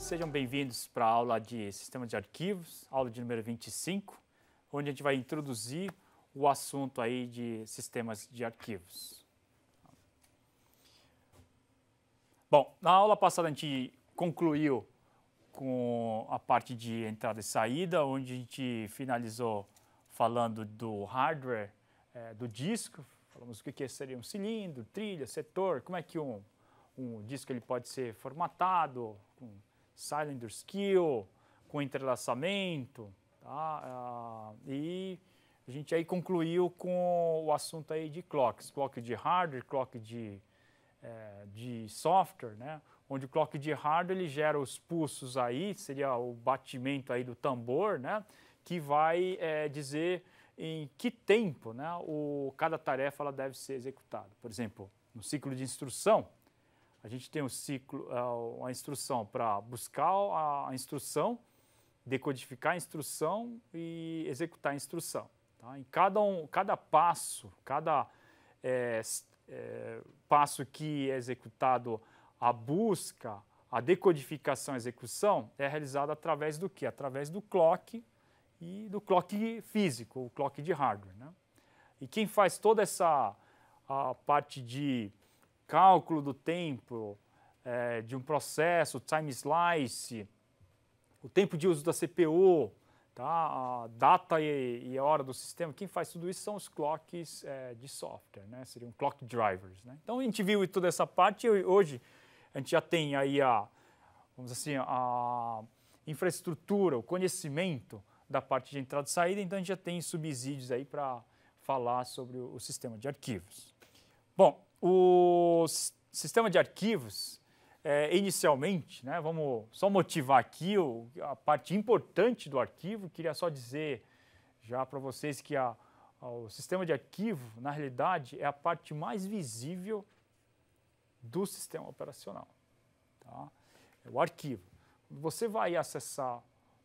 Sejam bem-vindos para a aula de Sistema de Arquivos, aula de número 25, onde a gente vai introduzir o assunto aí de sistemas de arquivos. Bom, na aula passada a gente concluiu com a parte de entrada e saída, onde a gente finalizou falando do hardware do disco. Falamos o que seria um cilindro, trilha, setor, como é que um disco ele pode ser formatado, com cylinder skill, com entrelaçamento, tá? E a gente aí concluiu com o assunto aí de clocks, clock de hardware, clock de software, né? Onde o clock de hardware ele gera os pulsos aí, seria o batimento aí do tambor, né? Que vai dizer em que tempo, né, cada tarefa ela deve ser executada. Por exemplo, no ciclo de instrução, a gente tem a instrução para buscar a instrução, decodificar a instrução e executar a instrução. Tá? Em cada passo, passo que é executado, a busca, a decodificação e a execução é realizada através do quê? Através do clock e do clock físico, o clock de hardware. Né? E quem faz toda a parte de cálculo do tempo de um processo, time slice, o tempo de uso da CPU, tá? A data e a hora do sistema, quem faz tudo isso são os clocks de software, né? Seriam clock drivers. Né? Então a gente viu toda essa parte e hoje a gente já tem aí vamos dizer assim, a infraestrutura, o conhecimento da parte de entrada e saída, então a gente já tem subsídios aí para falar sobre o sistema de arquivos. Bom, o sistema de arquivos, inicialmente, né, vamos só motivar aqui a parte importante do arquivo. Queria só dizer já para vocês que o sistema de arquivo, na realidade, é a parte mais visível do sistema operacional. Tá? É o arquivo. Quando você vai acessar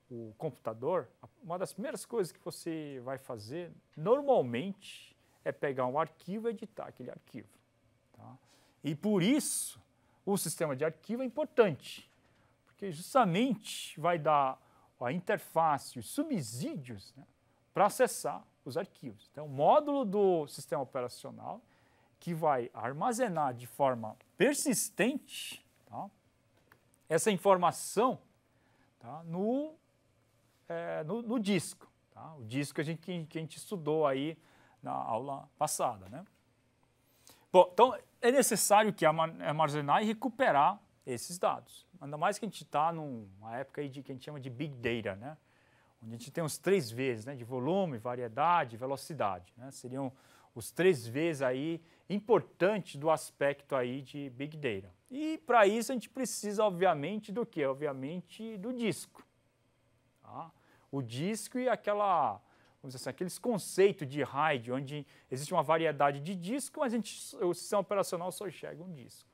o computador, uma das primeiras coisas que você vai fazer, normalmente, é pegar um arquivo e editar aquele arquivo. Tá? E por isso, o sistema de arquivo é importante, porque justamente vai dar a interface, os subsídios, né, para acessar os arquivos. Então, o módulo do sistema operacional que vai armazenar de forma persistente, tá, essa informação, tá, no disco. Tá? O disco que a gente estudou aí na aula passada. Né? Bom, então é necessário que armazenar e recuperar esses dados. Ainda mais que a gente está numa época aí que a gente chama de Big Data, né? Onde a gente tem os 3 Vs, né? De volume, variedade e velocidade. Né? Seriam os 3 Vs aí importantes do aspecto aí de Big Data. E para isso a gente precisa, obviamente, do quê? Obviamente do disco. Tá? O disco e vamos dizer assim, aqueles conceitos de RAID, onde existe uma variedade de disco, mas o sistema operacional só enxerga um disco.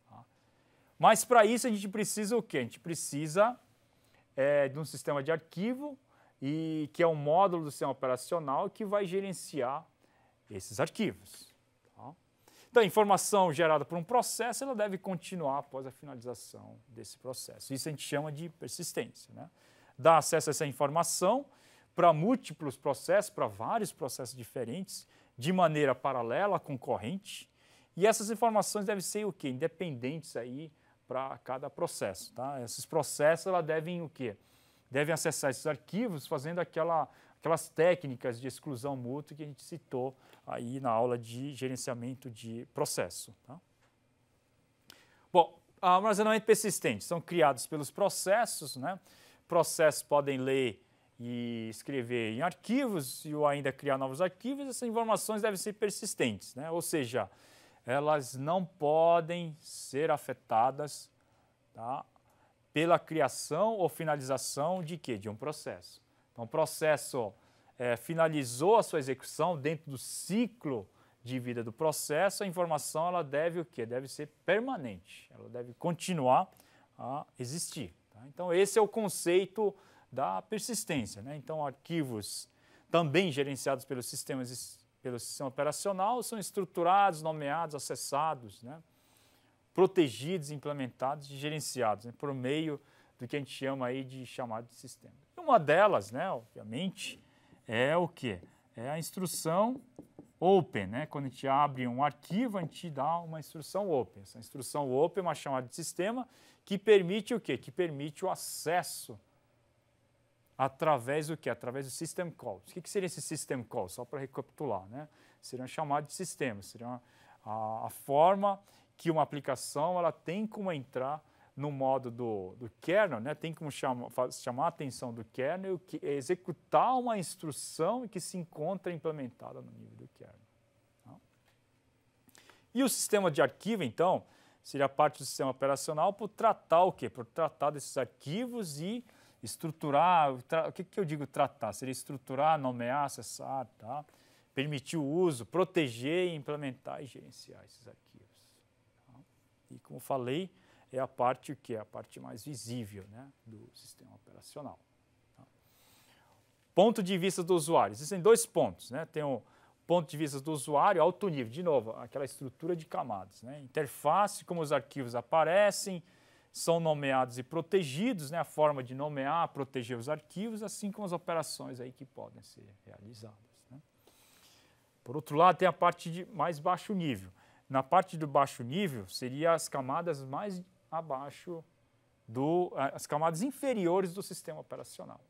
Tá? Mas para isso a gente precisa o quê? A gente precisa de um sistema de arquivo, que é um módulo do sistema operacional que vai gerenciar esses arquivos. Tá? Então, a informação gerada por um processo ela deve continuar após a finalização desse processo. Isso a gente chama de persistência. Né? Dá acesso a essa informação para múltiplos processos, para vários processos diferentes, de maneira paralela, concorrente, e essas informações devem ser o quê? Independentes aí para cada processo. Tá? Esses processos ela devem o quê? Devem acessar esses arquivos fazendo aquelas técnicas de exclusão mútua que a gente citou aí na aula de gerenciamento de processo. Tá? Bom, armazenamento persistente são criados pelos processos, né? Processos podem ler e escrever em arquivos ou ainda criar novos arquivos. Essas informações devem ser persistentes, né? Ou seja, elas não podem ser afetadas, tá, pela criação ou finalização de quê? De um processo. Então, o processo finalizou a sua execução dentro do ciclo de vida do processo, a informação ela deve o quê? Deve ser permanente, ela deve continuar a existir. Tá? Então, esse é o conceito da persistência. Né? Então, arquivos também gerenciados pelo sistema operacional são estruturados, nomeados, acessados, né? protegidos, implementados e gerenciados, né, por meio do que a gente chama aí de chamado de sistema. E uma delas, né, obviamente, é o quê? É a instrução open, né? Quando a gente abre um arquivo, a gente dá uma instrução open. Essa instrução open é uma chamada de sistema que permite o quê? Que permite o acesso através do quê? Através do system calls. O que seria esse system call? Só para recapitular, né? Seria uma chamada de sistema, seria a forma que uma aplicação ela tem como entrar no modo do kernel, né? Tem como chamar a atenção do kernel, que é executar uma instrução que se encontra implementada no nível do kernel. Tá? E o sistema de arquivo, então, seria parte do sistema operacional por tratar o quê? Por tratar desses arquivos e estruturar, o que eu digo tratar? Seria estruturar, nomear, acessar, tá? Permitir o uso, proteger, implementar e gerenciar esses arquivos. Tá? E como falei, é a parte que é a parte mais visível, né, do sistema operacional. Tá? Ponto de vista do usuário. Existem dois pontos, né? Tem o ponto de vista do usuário, alto nível, de novo, aquela estrutura de camadas, né? Interface, como os arquivos aparecem, são nomeados e protegidos, né? A forma de nomear, proteger os arquivos, assim como as operações aí que podem ser realizadas. Né? Por outro lado, tem a parte de mais baixo nível. Na parte do baixo nível, seria as camadas mais abaixo as camadas inferiores do sistema operacional.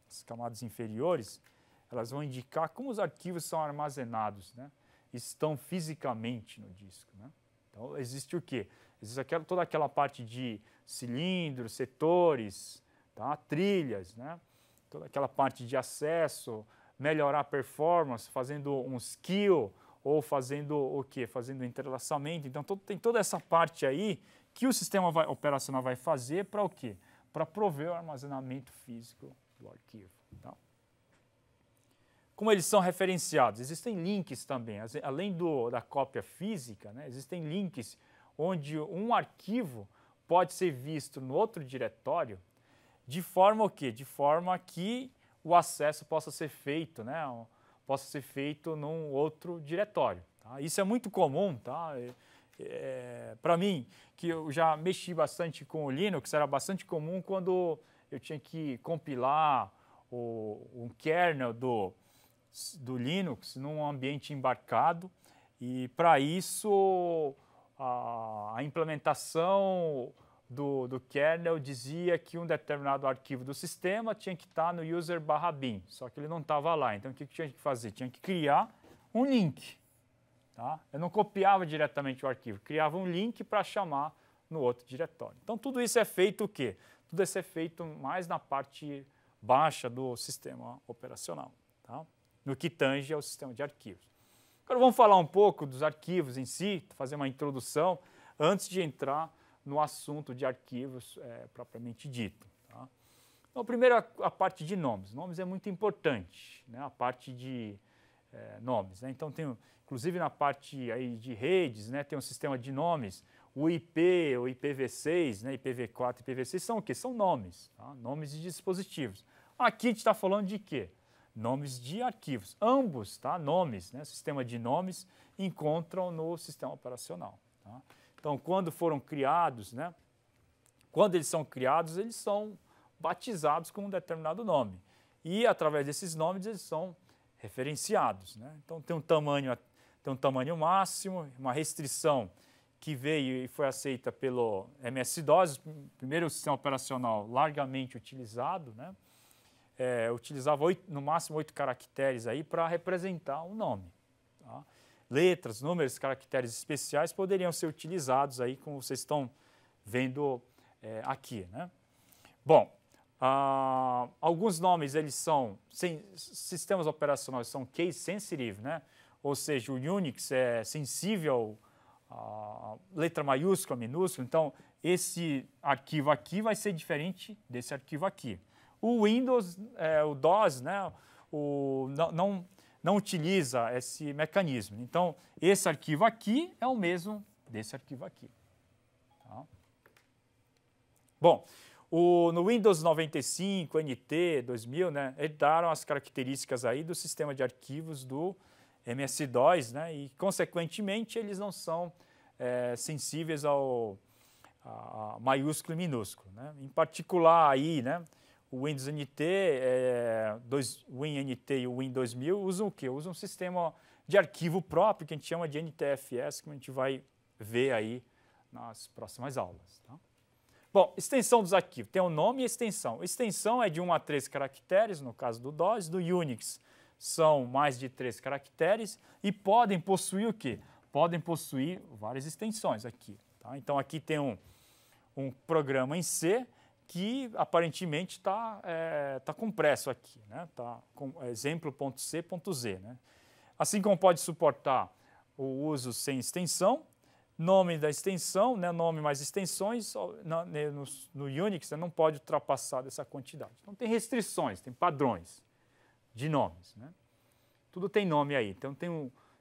As camadas inferiores, elas vão indicar como os arquivos são armazenados, né? Estão fisicamente no disco, né? Então, existe o quê? Existe toda aquela parte de cilindros, setores, tá? Trilhas, né? Toda aquela parte de acesso, melhorar a performance, fazendo um skill, ou fazendo o quê? Fazendo entrelaçamento. Então, tem toda essa parte aí que o sistema operacional vai fazer para o quê? Para prover o armazenamento físico do arquivo. Tá? Como eles são referenciados? Existem links também. Além da cópia física, né, existem links onde um arquivo pode ser visto no outro diretório de forma o quê? De forma que o acesso possa ser feito, né? Possa ser feito num outro diretório. Tá? Isso é muito comum, tá? Para mim, que eu já mexi bastante com o Linux, era bastante comum quando eu tinha que compilar um kernel do Linux num ambiente embarcado, e para isso a implementação do kernel dizia que um determinado arquivo do sistema tinha que estar no user/bin, só que ele não estava lá. Então, o que tinha que fazer? Tinha que criar um link. Tá? Eu não copiava diretamente o arquivo, criava um link para chamar no outro diretório. Então, tudo isso é feito o quê? Tudo isso é feito mais na parte baixa do sistema operacional, tá? No que tange ao sistema de arquivos. Agora, vamos falar um pouco dos arquivos em si, fazer uma introdução, antes de entrar no assunto de arquivos propriamente dito. Tá? Então, primeiro, a parte de nomes. Nomes é muito importante, né? A parte de nomes. Né? Então, inclusive na parte aí de redes, né, tem um sistema de nomes. O IP, o IPv6, né, IPv4 e IPv6 são o quê? São nomes, tá? Nomes de dispositivos. Aqui a gente está falando de quê? Nomes de arquivos. Ambos, tá? Nomes, né? Sistema de nomes encontram no sistema operacional. Tá? Então, quando foram criados, né? Quando eles são criados, eles são batizados com um determinado nome. E, através desses nomes, eles são referenciados. Né? Então, tem um tamanho máximo, uma restrição que veio e foi aceita pelo MS-DOS, primeiro sistema operacional largamente utilizado, né? Utilizava no máximo 8 caracteres aí para representar um nome. Tá? Letras, números, caracteres especiais poderiam ser utilizados aí, como vocês estão vendo aqui. Né? Bom, alguns nomes, eles são, sistemas operacionais são case sensitive, né? Ou seja, o Unix é sensível a letra maiúscula, minúscula, então esse arquivo aqui vai ser diferente desse arquivo aqui. O Windows, o DOS, né, não utiliza esse mecanismo. Então, esse arquivo aqui é o mesmo desse arquivo aqui. Tá? Bom, no Windows 95, NT, 2000, né, herdaram as características aí do sistema de arquivos do MS-DOS, né, e, consequentemente, eles não são sensíveis a maiúsculo e minúsculo, né? Em particular aí, né, o Windows NT, WinNT e o Win 2000 usam o quê? Usam um sistema de arquivo próprio que a gente chama de NTFS, que a gente vai ver aí nas próximas aulas. Tá? Bom, extensão dos arquivos. Tem o nome e a extensão. Extensão é de 1 a 3 caracteres, no caso do DOS. Do Unix são mais de 3 caracteres e podem possuir o quê? Podem possuir várias extensões aqui. Tá? Então, aqui tem um programa em C que aparentemente está compresso aqui, né? Tá com exemplo.c.z. Né? Assim como pode suportar o uso sem extensão, nome da extensão, né? Nome mais extensões, no Unix não pode ultrapassar dessa quantidade. Então tem restrições, tem padrões de nomes. Né? Tudo tem nome aí. Então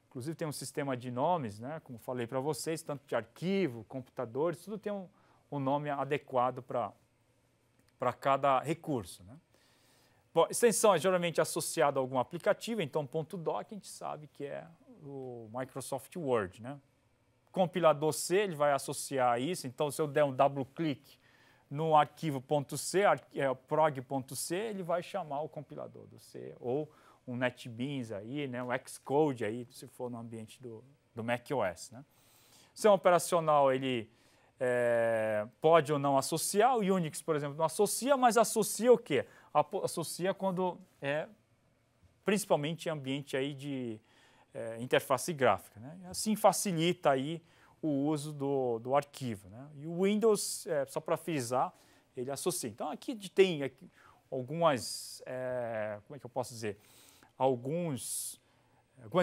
inclusive tem um sistema de nomes, né? Como falei para vocês, tanto de arquivo, computadores, tudo tem um nome adequado para cada recurso. Né? Bom, extensão é geralmente associada a algum aplicativo, então .doc a gente sabe que é o Microsoft Word. Né? Compilador C, ele vai associar isso, então se eu der um double click no arquivo .c, prog.c, ele vai chamar o compilador do C, ou um NetBeans aí, né? Um Xcode aí, se for no ambiente do macOS. Né? Sistema operacional, ele pode ou não associar, o Unix, por exemplo, não associa, mas associa o quê? Associa quando principalmente em ambiente aí de interface gráfica. Né? Assim facilita aí o uso do arquivo. Né? E o Windows, só para frisar, ele associa. Então aqui tem algumas, como é que eu posso dizer? Algumas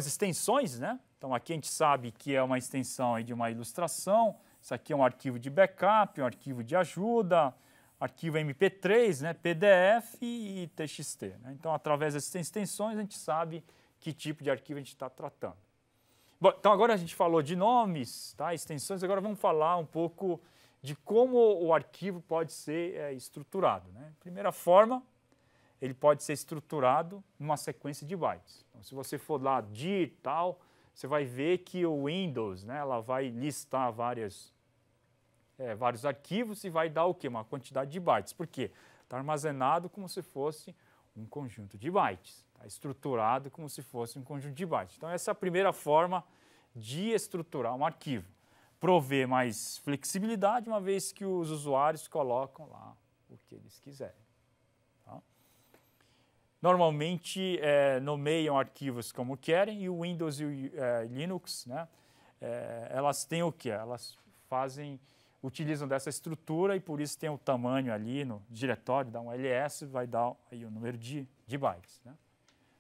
extensões, né? Então aqui a gente sabe que é uma extensão aí de uma ilustração. Isso aqui é um arquivo de backup, um arquivo de ajuda, arquivo MP3, né, PDF e TXT. Né? Então, através dessas extensões, a gente sabe que tipo de arquivo a gente está tratando. Bom, então, agora a gente falou de nomes, tá, extensões, agora vamos falar um pouco de como o arquivo pode ser estruturado. Né? Primeira forma, ele pode ser estruturado numa sequência de bytes. Então, se você for lá dir e tal, você vai ver que o Windows, né, ela vai listar vários arquivos e vai dar o quê? Uma quantidade de bytes. Por quê? Está armazenado como se fosse um conjunto de bytes. Está estruturado como se fosse um conjunto de bytes. Então, essa é a primeira forma de estruturar um arquivo. Prover mais flexibilidade, uma vez que os usuários colocam lá o que eles quiserem. Tá? Normalmente, nomeiam arquivos como querem, e o Windows e o Linux, né, elas têm o quê? Elas utilizam dessa estrutura e por isso tem o tamanho ali no diretório, dá um ls, vai dar aí o número de bytes. Né?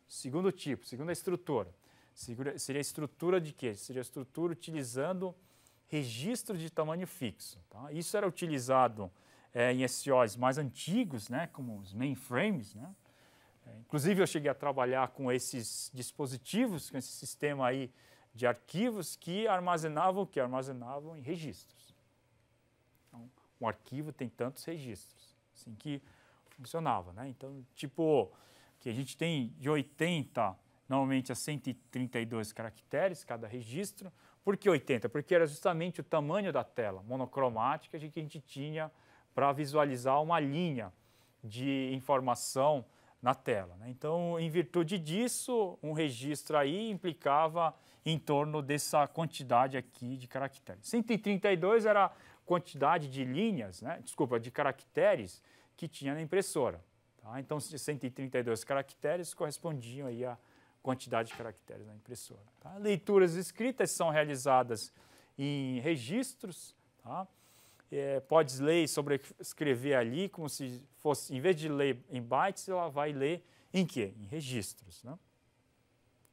Segundo tipo, segunda estrutura, seria a estrutura de quê? Seria a estrutura utilizando registro de tamanho fixo. Tá? Isso era utilizado em SOs mais antigos, né, como os mainframes, né? Inclusive, eu cheguei a trabalhar com esses dispositivos, com esse sistema aí de arquivos que armazenavam o quê? Armazenavam em registros. Então, um arquivo tem tantos registros, assim que funcionava. Né? Então, tipo, que a gente tem de 80, normalmente a 132 caracteres cada registro. Por que 80? Porque era justamente o tamanho da tela monocromática que a gente tinha para visualizar uma linha de informação na tela. Né? Então, em virtude disso, um registro aí implicava em torno dessa quantidade aqui de caracteres. 132 era a quantidade de linhas, né? Desculpa, de caracteres que tinha na impressora. Tá? Então, 132 caracteres correspondiam aí à quantidade de caracteres na impressora. Tá? Leituras escritas são realizadas em registros, tá? Pode ler e sobrescrever ali como se fosse, em vez de ler em bytes, ela vai ler em quê? Em registros. Né?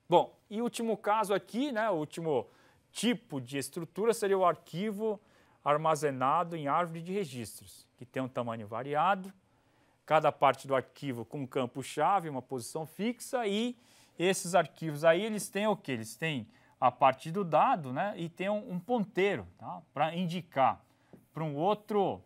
Bom, e o último caso aqui, né, o último tipo de estrutura seria o arquivo armazenado em árvore de registros, que tem um tamanho variado, cada parte do arquivo com um campo-chave, uma posição fixa, e esses arquivos aí, eles têm o quê? Eles têm a parte do dado, né, e tem um ponteiro, tá, para indicar para um outro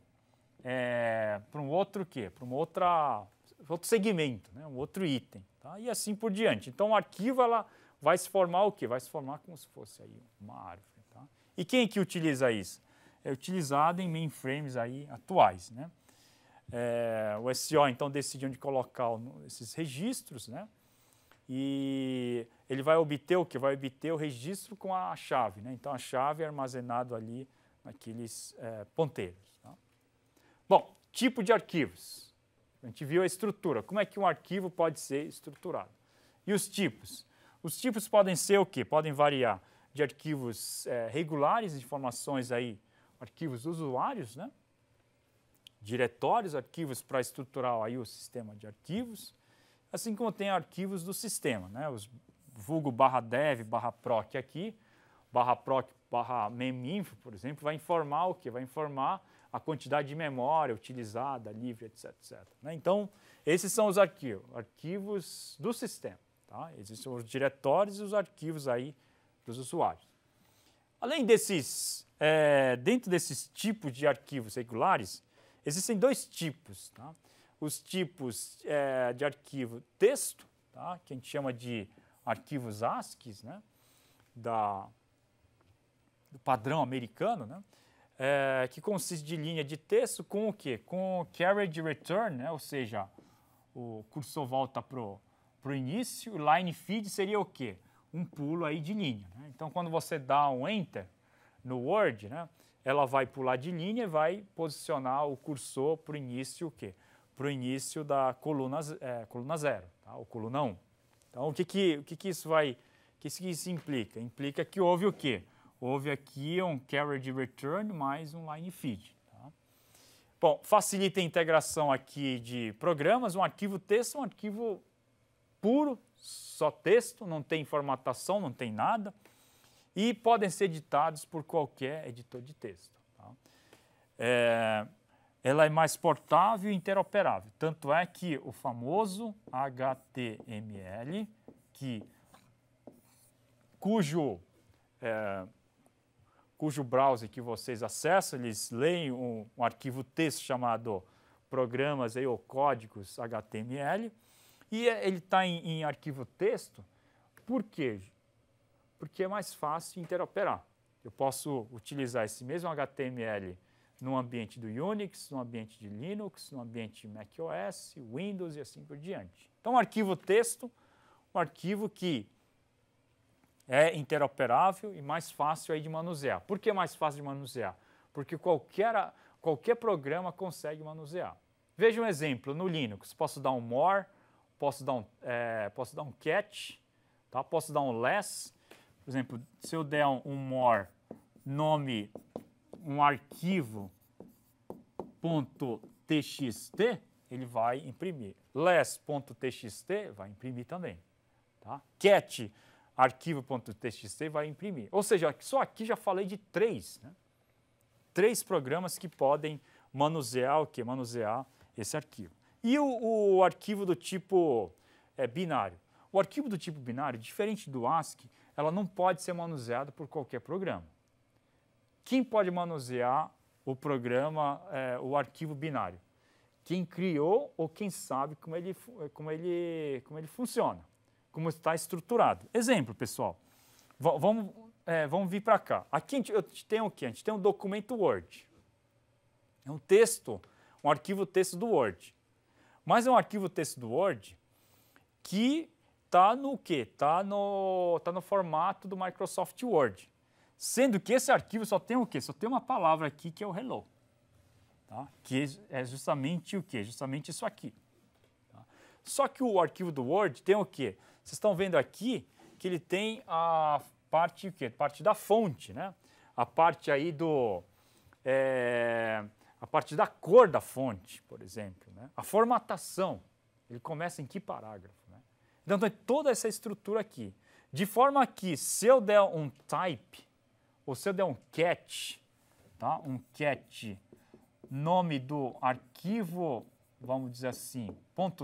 quê? Para outro segmento, né? Um outro item, tá? E assim por diante. Então, o arquivo ela vai se formar o quê? Vai se formar como se fosse aí uma árvore, tá? E quem que utiliza isso? É utilizado em mainframes aí atuais, né? O SO, então, decide onde colocar esses registros, né? E ele vai obter o quê? Vai obter o registro com a chave, né? Então, a chave é armazenada ali naqueles ponteiros. Tá? Bom, tipo de arquivos. A gente viu a estrutura. Como é que um arquivo pode ser estruturado? E os tipos? Os tipos podem ser o quê? Podem variar de arquivos regulares, informações aí, arquivos usuários, né? Diretórios, arquivos para estruturar aí o sistema de arquivos, assim como tem arquivos do sistema, né? Os vulgo /dev, /proc aqui, /proc, /meminfo, por exemplo, vai informar o quê? Vai informar a quantidade de memória utilizada, livre, etc, etc. Né? Então, esses são os arquivos do sistema. Tá? Existem os diretórios e os arquivos aí dos usuários. Além desses, dentro desses tipos de arquivos regulares, existem dois tipos. Tá? Os tipos de arquivo texto, tá? Que a gente chama de arquivos ASCII, né? Do padrão americano, né? Que consiste de linha de texto com o quê? Com carriage return, né? Ou seja, o cursor volta para o início, line feed seria o quê? Um pulo aí de linha. Né? Então, quando você dá um enter no Word, né? Ela vai pular de linha e vai posicionar o cursor para o início o quê? Para o início da coluna 0, tá? Ou coluna 1. Então, o que isso implica? Implica que houve o quê? Houve aqui um carriage return mais um line feed. Tá? Bom, facilita a integração aqui de programas. Um arquivo texto é um arquivo puro, só texto, não tem formatação, não tem nada. E podem ser editados por qualquer editor de texto. Tá? Ela é mais portável e interoperável. Tanto é que o famoso HTML, cujo browser que vocês acessam, eles leem um arquivo texto chamado programas aí, ou códigos HTML, e ele está em arquivo texto. Por quê? Porque é mais fácil interoperar. Eu posso utilizar esse mesmo HTML no ambiente do Unix, no ambiente de Linux, no ambiente de macOS, Windows e assim por diante. Então, arquivo texto, um arquivo que é interoperável e mais fácil aí de manusear. Por que mais fácil de manusear? Porque qualquer programa consegue manusear. Veja um exemplo, no Linux, posso dar um more, posso dar um catch, tá? Posso dar um less. Por exemplo, se eu der um more, nome, um arquivo .txt, ele vai imprimir. Less.txt vai imprimir também. Tá? Cat, arquivo.txt, vai imprimir. Ou seja, só aqui já falei de 3. Né? 3 programas que podem manusear Manusear esse arquivo. E o arquivo do tipo binário? O arquivo do tipo binário, diferente do ASCII, ela não pode ser manuseada por qualquer programa. Quem pode manusear o programa, o arquivo binário? Quem criou ou quem sabe como ele funciona, como está estruturado. Exemplo, pessoal. Vamos vir para cá. Aqui a gente tem o quê? A gente tem um documento Word. É um texto, um arquivo texto do Word. Mas é um arquivo texto do Word que está no quê? Está no formato do Microsoft Word. Sendo que esse arquivo só tem o quê? Só tem uma palavra aqui que é o hello. Tá? Que é justamente o quê? Justamente isso aqui. Tá? Só que o arquivo do Word tem o quê? Vocês estão vendo aqui que ele tem a parte, o quê? Parte da fonte, né? A parte aí a parte da cor da fonte, por exemplo. Né? A formatação. Ele começa em que parágrafo? Né? Então, tem toda essa estrutura aqui. De forma que, se eu der um type, ou se eu der um catch, tá? Um catch, nome do arquivo, vamos dizer assim,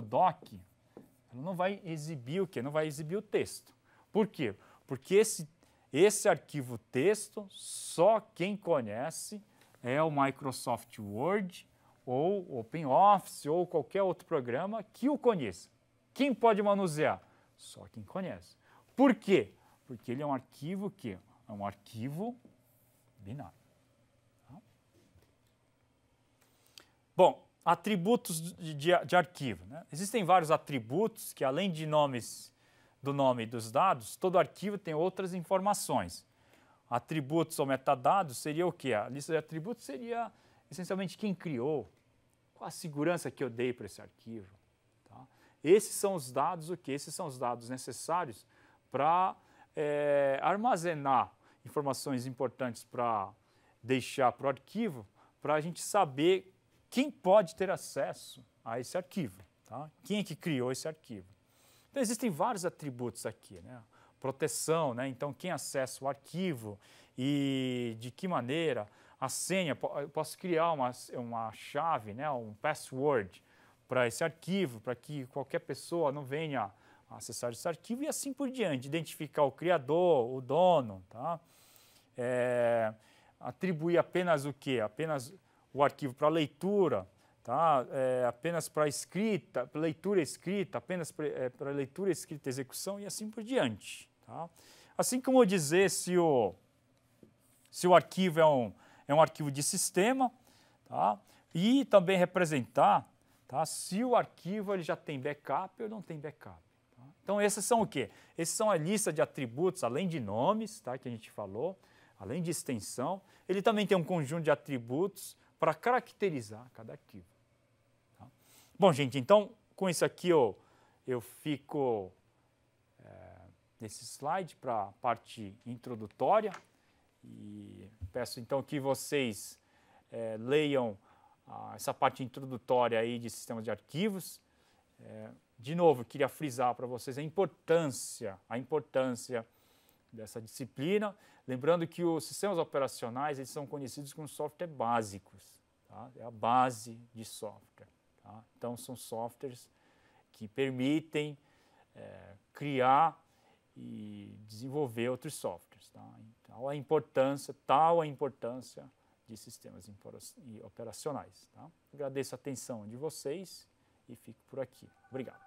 .doc, ele não vai exibir o quê? Não vai exibir o texto. Por quê? Porque esse arquivo texto, só quem conhece é o Microsoft Word, ou OpenOffice, ou qualquer outro programa que o conheça. Quem pode manusear? Só quem conhece. Por quê? Porque ele é um arquivo que é um arquivo binário. Tá? Bom, atributos de arquivo. Né? Existem vários atributos que, além de do nome dos dados, todo arquivo tem outras informações. Atributos ou metadados seria o quê? A lista de atributos seria essencialmente quem criou, qual a segurança que eu dei para esse arquivo. Tá? Esses são os dados o quê? Esses são os dados necessários para armazenar informações importantes para deixar para o arquivo, para a gente saber quem pode ter acesso a esse arquivo. Tá? Quem é que criou esse arquivo? Então, existem vários atributos aqui, né? Proteção, né? Então, quem acessa o arquivo e de que maneira, a senha, eu posso criar uma chave, né? Um password para esse arquivo, para que qualquer pessoa não venha acessar esse arquivo e assim por diante, identificar o criador, o dono, tá? Atribuir apenas o quê? Apenas o arquivo para leitura, tá? Apenas para escrita, leitura escrita, apenas para leitura escrita, execução e assim por diante. Tá? Assim como dizer se o arquivo é um arquivo de sistema, tá? E também representar, tá? Se o arquivo ele já tem backup ou não tem backup. Tá? Então esses são o quê? Esses são a lista de atributos, além de nomes, tá? Que a gente falou, além de extensão, ele também tem um conjunto de atributos para caracterizar cada arquivo. Tá? Bom, gente, então com isso aqui eu fico nesse slide para a parte introdutória e peço então que vocês leiam essa parte introdutória aí de sistemas de arquivos. De novo, eu queria frisar para vocês a importância dessa disciplina, lembrando que os sistemas operacionais eles são conhecidos como software básicos, tá? É a base de software. Tá? Então, são softwares que permitem criar e desenvolver outros softwares. Tá? Tal a importância de sistemas operacionais. Tá? Agradeço a atenção de vocês e fico por aqui. Obrigado.